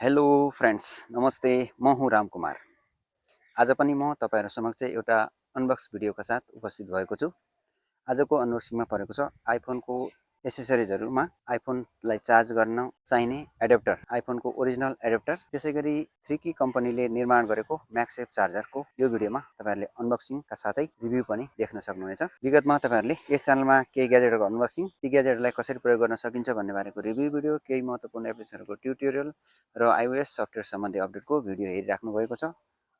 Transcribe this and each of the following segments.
Hello friends, नमस्ते। म हुँ राम कुमार। आज पनि म तपाईहरु समक्ष एउटा अनबक्स भिडियोका साथ उपस्थित भएको छु। आजको अनबक्सिङमा परेको छ आइफोनको एसेसरिजहरुमा आइफोनलाई चार्ज गर्न चाहिने एडाप्टर, आइफोनको ओरिजिनल एडाप्टर, त्यसैगरी थ्रीकी कम्पनीले निर्माण गरेको म्यागसेफ चार्जरको यो भिडियोमा तपाईहरुले अनबक्सिङका साथै रिभ्यु पनि देख्न सक्नुहुनेछ। विगतमा तपाईहरुले यस च्यानलमा केही ग्याजेटहरुको अनबक्सिङ, ती ग्याजेटहरुलाई कसरी प्रयोग गर्न सकिन्छ भन्ने बारेको रिभ्यु भिडियो, केही महत्त्वपूर्ण एप्लिकेसनहरुको ट्युटोरियल र iOS सफ्टवेयर सम्बन्धी अपडेटको भिडियो हेरिराख्नु भएको छ।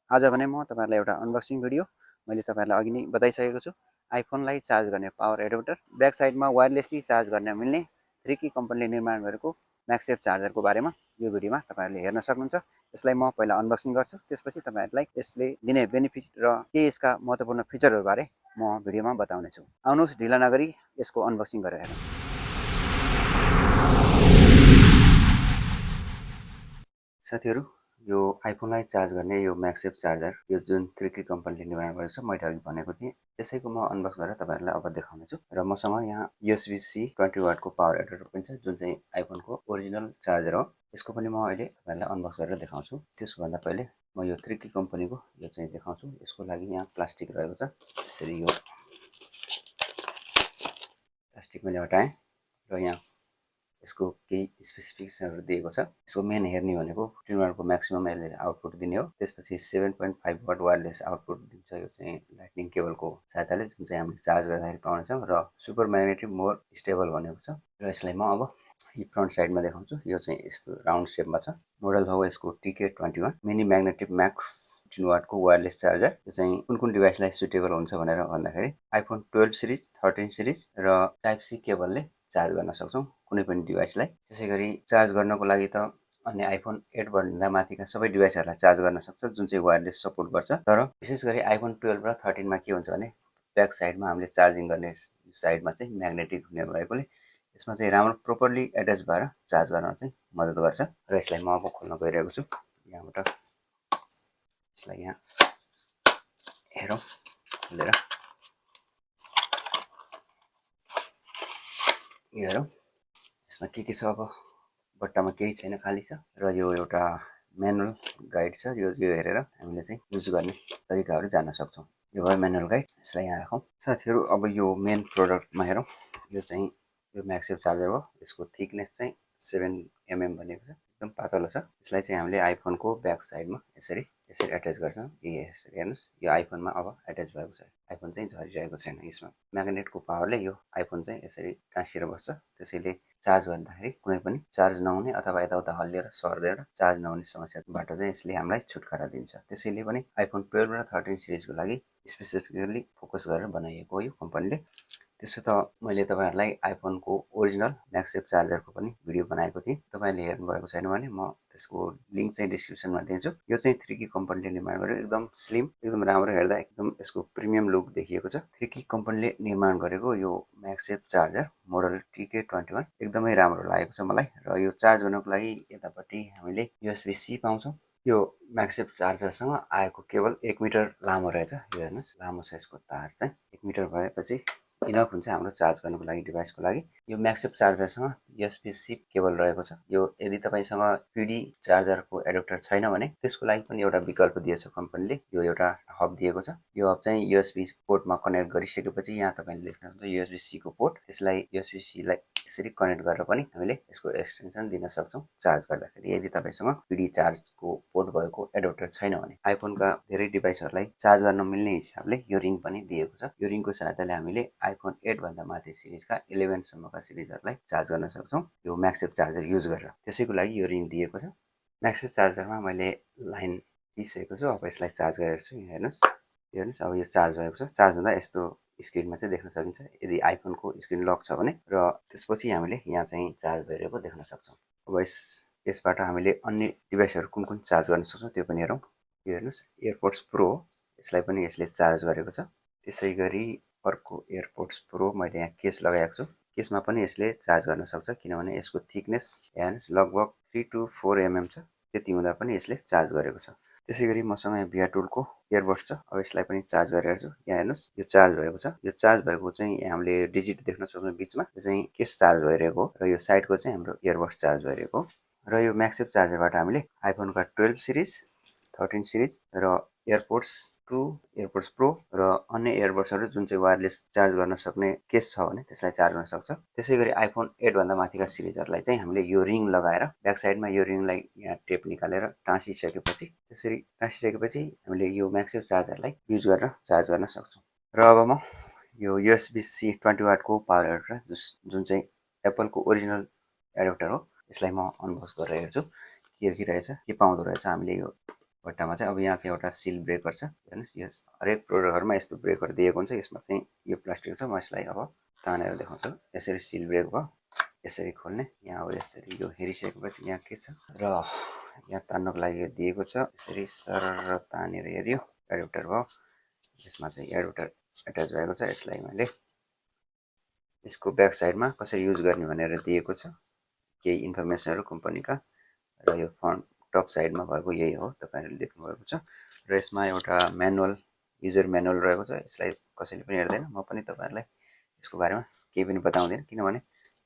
आज भने म तपाईहरुलाई एउटा अनबक्सिङ भिडियो, मैले तपाईहरुलाई अघि नै बताइसकेको छु, आइफोनलाई चार्ज गर्ने पावर एडाप्टर, ब्याक साइडमा वायरलेसली चार्ज गर्न मिल्ने थ्रीकी कम्पनीले निर्माण गरेको म्यागसेफ चार्जरको बारेमा यो भिडियोमा तपाईहरुले हेर्न सक्नुहुन्छ। यसलाई म पहिला अनबक्सिङ गर्छु, त्यसपछि तपाईहरुलाई यसले दिने बेनिफिट र के यसका महत्त्वपूर्ण फिचरहरु बारे म भिडियोमा बताउने छु। आउनुहोस् ढिला नगरी यसको अनबक्सिङ गरेर हेरौँ। साथीहरु, यो आइफोनलाई चार्ज गर्ने यो म्यागसेफ चार्जर, यो जुन थ्रीकी कम्पनीले निर्माण गरेको छ, मैले अघि भनेको थिएँ, त्यसैको म अनबक्स गरेर तपाईहरुलाई अब देखाउने छु। र मसँग यहाँ USB-C 20 वाटको पावर एडाप्टर पनि छ, जुन चाहिँ आइफोनको ओरिजिनल चार्जर हो। यसको पनि म अहिले तपाईहरुलाई अनबक्स गरेर देखाउँछु। त्यसभन्दा पहिले म यो थ्रीकी कम्पनीको यो चाहिँ देखाउँछु। यसको लागि यहाँ प्लास्टिक रहेको छ। यसरी यो प्लास्टिक मैले हटाएँ र यहाँ यसको केही स्पेसिफिकेसनहरु दिएको छ। यसको मेन हेर्ने भनेको 15 वाटको म्याक्सिमम यसले आउटपुट दिने हो। त्यसपछि 7.5 वाट वायरलेस आउटपुट दिन्छ, यो चाहिँ लाइटनिङ केबलको सहायताले, जुन चाहिँ हामीले चार्ज गर्दाखेरि पाउनेछौँ, र सुपर म्याग्नेटिक मोर स्टेबल भनेको छ। र यसलाई म अब यो फ्रन्ट साइडमा देखाउँछु। यो चाहिँ यस्तो राउन्ड शेपमा छ। मोडल हो यसको TK21 मिनी म्याग्नेटिक म्याक्स 15 वाटको वायरलेस चार्जर। यो चाहिँ कुन डिभाइसलाई सुटेबल हुन्छ भनेर भन्दाखेरि आइफोन 12 सिरिज, 13 सिरिज र टाइप सी केबलले चार्ज गर्न सक्छौं कुनै पनि डिभाइसलाई। त्यसैगरी चार्ज गर्नको लागि त अन्य आइफोन 8 भन्दा माथिका सबै डिभाइसहरुलाई चार्ज गर्न सक्छ, जुन चाहिँ वायरलेस सपोर्ट गर्छ। तर विशेष गरी आइफोन 12 र 13 मा के हुन्छ भने ब्याक साइडमा हामीले चार्जिङ गर्ने साइडमा चाहिँ म्याग्नेटिक हुने भएकोले यसमा चाहिँ राम्रो प्रोपरली एट्याच भएर चार्ज गर्न चाहिँ मद्दत गर्छ। र यसलाई म अब खोल्न गइरहेको छु। यहाँबाट यसलाई यहाँ हेरौँ खोलेर। यो हेरौँ यसमा के छ। अब बट्टामा केही छैन, खाली छ। र यो एउटा म्यानुअल गाइड छ। यो हेरेर हामीले चाहिँ युज गर्ने तरिकाहरु जान्न सक्छौं। यो भयो म्यानुअल गाइड। यसलाई यहाँ राखौं। साथीहरु, अब यो मेन प्रोडक्टमा हेरौँ। यो चाहिँ यो म्यागसेफ चार्जर हो। यसको थिकनेस चाहिँ 7 mm भनेको छ, एकदम पातलो छ। यसलाई चाहिँ हामीले आइफोनको ब्याक साइडमा यसरी एट्याच गर्छौं। यसरी हेर्नुस्, यो आइफोनमा अब एट्याच भएको छ। आइफोन चाहिँ झरिरहेको छैन। यसमा म्याग्नेटको पावरले यो आइफोन चाहिँ यसरी टाँसिएर बस्छ। त्यसैले चार्ज गर्दाखेरि कुनै पनि चार्ज नहुने अथवा यताउता हल्लिएर सर्दैन चार्ज नहुने समस्याबाट चाहिँ यसले हामीलाई छुटकारा दिन्छ। त्यसैले पनि आइफोन 12 र 13 सिरिजको लागि स्पेसिफिकली फोकस गरेर बनाइएको हो यो कम्पनीले। त्यसो त मैले तपाईहरुलाई आइफोनको ओरिजिनल म्यागसेफ चार्जरको पनि भिडियो बनाएको थिएँ। तपाईले हेर्नु भएको छैन भने म त्यसको लिंक चाहिँ डिस्क्रिप्सनमा दिन्छु। यो चाहिँ थ्रीकी कम्पनीले निर्माण गरेको एकदम स्लिम, एकदम राम्रो, हेर्दा एकदम यसको प्रिमियम लुक देखिएको छ। थ्रीकी कम्पनीले निर्माण गरेको यो म्यागसेफ चार्जर मोडल TK21 एकदमै राम्रो लागेको छ मलाई। र यो चार्ज गर्नको लागि यतापट्टि हामीले USB-C पाउँछौं। यो म्यागसेफ चार्जरसँग आएको केबल 1 मिटर लामो रहेछ। यो हेर्नुस्, लामो छ यसको तार चाहिँ। 1 मिटर भएपछि इनफ हुन्छ हाम्रो चार्ज गर्नको लागि डिभाइसको लागि। यो म्यागसेफ चार्जरसँग USB-C केबल रहेको छ। यो यदि तपाईसँग PD चार्जरको एडाप्टर छैन भने त्यसको लागि पनि एउटा विकल्प दिएछ कम्पनीले। यो एउटा हब दिएको छ। यो हब चाहिँ USB पोर्टमा कनेक्ट गरिसकेपछि यहाँ तपाईले देख्न सक्नुहुन्छ USB-C को पोर्ट। त्यसलाई USB-C लाई यसरी कनेक्ट गरेर पनि हामीले यसको एक्सटेन्सन दिन सक्छौं चार्ज गर्दाखेरि। यदि तपाईसँग PD चार्जको पोर्ट भएको एडाप्टर छैन भने आइफोनका धेरै डिभाइसहरुलाई चार्ज गर्न मिल्ने हिसाबले यो रिङ पनि दिएको छ। यो रिङको सहायताले हामीले आइफोन 8 भन्दा माथि सिरिजका 11 सम्मका सिरिजहरुलाई चार्ज गर्न सक्छौं यो म्यागसेफ चार्जर युज गरेर। त्यसैको लागि यो रिङ दिएको छ। म्यागसेफ चार्जरमा मैले लाइन दिइसकेको छु। अब यसलाई चार्ज गरेर छु। यहाँ हेर्नुस्, अब यो चार्ज भएको छ। चार्ज हुँदा यस्तो स्क्रिनमा चाहिँ देख्न सकिन्छ यदि आइफोनको स्क्रिन लक छ भने। र त्यसपछि हामीले यहाँ चाहिँ चार्ज भइरहेको देख्न सक्छौं। अब यसबाट हामीले अन्य डिभाइसहरु कुन चार्ज गर्न सक्छौं त्यो पनि हेरौं। यो हेर्नुस्, एयरपोड्स प्रो, यसलाई पनि यसले चार्ज गरेको छ। त्यसैगरी अर्को एयरपोड्स प्रो मैले यहाँ केस लगाएको छु। केसमा पनि यसले चार्ज गर्न सक्छ, किनभने यसको थिकनेस हेर्नुस् लगभग 3 to 4 mm छ। त्यति हुँदा पनि यसले चार्ज गरेको छ। त्यसैगरी मसँग यहाँ बियाटुलको इयरबड्स छ। अब यसलाई पनि चार्ज गरिरहेको छु। यहाँ हेर्नुस्, यो चार्ज भएको छ। यो चार्ज भएको चाहिँ हामीले डिजिट देख्न सक्छौं बीचमा। यो चाहिँ केस चार्ज भइरहेको हो र यो साइडको चाहिँ हाम्रो इयरबड्स चार्ज भइरहेको हो। र यो MagSafe चार्जरबाट हामीले आइफोनका 12 सिरिज 13 सिरिज र एयरपोड्स 2 एयरपोड्स प्रो र अन्य एयरबड्सहरू जुन चाहिँ वायरलेस चार्ज गर्न सक्ने केस छ भने त्यसलाई चार्ज गर्न सक्छ। त्यसै गरी आइफोन 8 भन्दा माथिका सिरिजहरूलाई चाहिँ हामीले यो रिङ लगाएर ब्याक साइडमा यो रिङलाई यहाँ टेप निकालेर टाँसिसकेपछि त्यसरी टाँसिसकेपछि हामीले यो MagSafe चार्जरलाई युज गरेर चार्ज गर्न सक्छौँ। र अब म यो USB-C 20 वाटको पावर एडाप्टर जुन चाहिँ एप्पलको ओरिजिनल एडाप्टर हो यसलाई म अनबक्स गरेर हेर्छु के रहेछ के पाउँदो रहेछ हामीले यो भट्टामा चाहिँ। अब यहाँ चाहिँ एउटा सिल ब्रेकर छ हेर्नुहोस्, यो हरेक प्रोडक्टहरूमा यस्तो ब्रेकर दिएको हुन्छ। यसमा चाहिँ यो प्लास्टिक छ, म यसलाई अब तानेर देखाउँछु। यसरी सिल ब्रेक भयो, यसरी खोल्ने। यहाँ अब यसरी यो हेरिसकेपछि यहाँ के छ र यहाँ तान्नको लागि यो दिएको छ। यसरी सरर तानेर हेऱ्यो, एडाप्टर भयो। यसमा चाहिँ एडाप्टर एट्याच भएको छ। यसलाई मैले यसको ब्याक साइडमा कसरी युज गर्ने भनेर दिएको छ, केही इन्फर्मेसनहरू कम्पनीका। र यो फ्रन्ट टप साइडमा भएको यही हो, तपाईँहरूले देख्नुभएको छ। र यसमा एउटा म्यानुअल युजर म्यानुअल रहेको छ। यसलाई कसैले पनि हेर्दैन, म पनि तपाईँहरूलाई यसको बारेमा केही पनि बताउँदैन, किनभने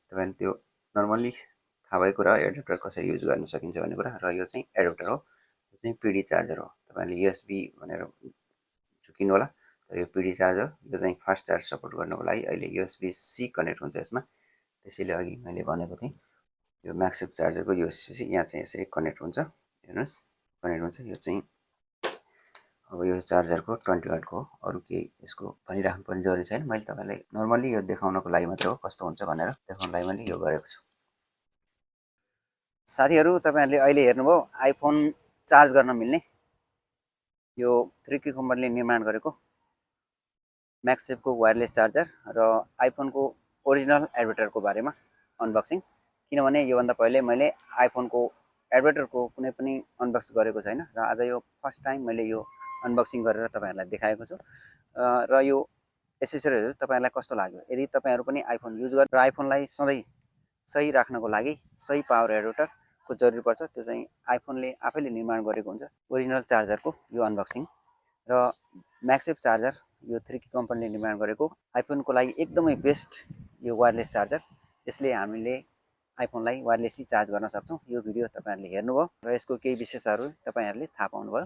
तपाईँले त्यो नर्मल्ली थाहा भएको कुरा एडाप्टर कसरी युज गर्न सकिन्छ भन्ने कुरा। र यो चाहिँ एडाप्टर हो, यो चाहिँ पिडी चार्जर हो। तपाईँले USB भनेर झुकिनु होला, तर यो पिडी चार्जर, यो चाहिँ फास्ट चार्ज सपोर्ट गर्नको लागि अहिले USB-C कनेक्ट हुन्छ यसमा। त्यसैले अघि मैले भनेको थिएँ यो MagSafe चार्जरको USB-C यहाँ चाहिँ यसरी कनेक्ट हुन्छ। हेर्नुहोस्, कनेक्ट हुन्छ। यो चाहिँ अब यो चार्जरको 20 वाटको हो, अरू केही यसको भनिराख्नु पर्ने जरुरी छैन। मैले तपाईँलाई नर्मल्ली यो देखाउनको लागि मात्रै हो, कस्तो हुन्छ भनेर देखाउनको लागि मैले यो गरेको छु। साथीहरू, तपाईँहरूले अहिले हेर्नुभयो आइफोन चार्ज गर्न मिल्ने यो 3K कम्पनीले निर्माण गरेको MagSafeको वायरलेस चार्जर र आइफोनको ओरिजिनल एडाप्टरको बारेमा अनबक्सिङ। किनभने योभन्दा पहिले मैले आइफोनको एडाप्टरको कुनै पनि अनबक्स गरेको छैन र आज यो फर्स्ट टाइम मैले यो अनबक्सिङ गरेर तपाईँहरूलाई देखाएको छु। र यो एसेसरिजहरू तपाईँहरूलाई कस्तो लाग्यो? यदि तपाईँहरू पनि आइफोन युज गरेर आइफोनलाई सधैँ सही राख्नको लागि सही पावर एडाप्टरको जरुरी पर्छ, त्यो चाहिँ आइफोनले आफैले निर्माण गरेको हुन्छ। ओरिजिनल चार्जरको यो अनबक्सिङ र MagSafe चार्जर यो 3K कम्पनीले निर्माण गरेको आइफोनको लागि एकदमै बेस्ट यो वायरलेस चार्जर। यसले हामीले आइफोनलाई वायरलेसली चार्ज गर्न सक्छौँ। यो भिडियो तपाईँहरूले हेर्नुभयो र यसको केही विशेषताहरू तपाईँहरूले थाहा पाउनुभयो।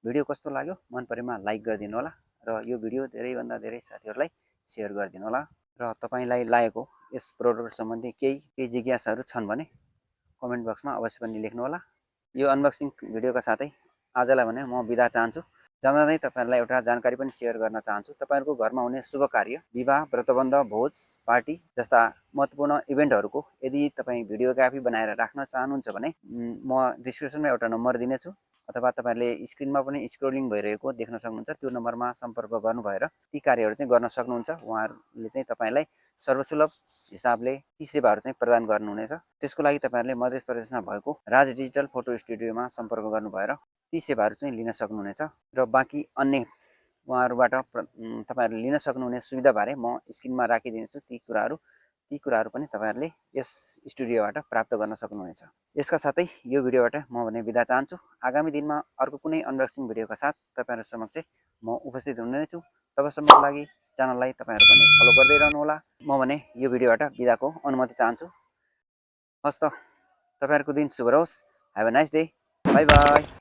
भिडियो कस्तो लाग्यो? मन परेमा लाइक गरिदिनु होला र यो भिडियो धेरैभन्दा धेरै साथीहरूलाई सेयर गरिदिनु होला। र तपाईँलाई लागेको यस प्रोडक्ट सम्बन्धी केही जिज्ञासाहरू छन् भने कमेन्ट बक्समा अवश्य पनि लेख्नु होला। यो अनबक्सिङ भिडियोका साथै आजलाई भने म बिदा चाहन्छु। जाँदै तपाईँहरूलाई एउटा जानकारी पनि सेयर गर्न चाहन्छु। तपाईँहरूको घरमा हुने शुभ कार्य, विवाह, व्रतबन्ध, भोज, पार्टी जस्ता महत्त्वपूर्ण इभेन्टहरूको यदि तपाईँ भिडियोग्राफी बनाएर राख्न चाहनुहुन्छ भने म डिस्क्रिप्सनमा एउटा नम्बर दिनेछु, अथवा तपाईँहरूले स्क्रिनमा पनि स्क्रोलिङ भइरहेको देख्न सक्नुहुन्छ। त्यो नम्बरमा सम्पर्क गर्नु भएर ती कार्यहरू चाहिँ गर्न सक्नुहुन्छ। उहाँहरूले चाहिँ तपाईँलाई सर्वसुलभ हिसाबले ती सेवाहरू चाहिँ प्रदान गर्नुहुनेछ। त्यसको लागि तपाईँहरूले मध्य प्रदेशमा भएको राज डिजिटल फोटो स्टुडियोमा सम्पर्क गर्नु भएर ती सेवाहरू चाहिँ लिन सक्नुहुनेछ। र बाँकी अन्य उहाँहरूबाट तपाईँहरूले लिन सक्नुहुने सुविधाबारे म स्क्रिनमा राखिदिनेछु। ती कुराहरू पनि तपाईँहरूले यस स्टुडियोबाट प्राप्त गर्न सक्नुहुनेछ। यसका साथै यो भिडियोबाट म भने बिदा चाहन्छु। आगामी दिनमा अर्को कुनै अनबक्सिङ भिडियोका साथ तपाईँहरू समक्ष म उपस्थित हुने छु। तबसम्मको लागि च्यानललाई तपाईँहरू पनि फलो गर्दै रहनुहोला। म भने यो भिडियोबाट बिदाको अनुमति चाहन्छु। हस् त, तपाईँहरूको दिन शुभ रहोस्। Have a nice day. By by.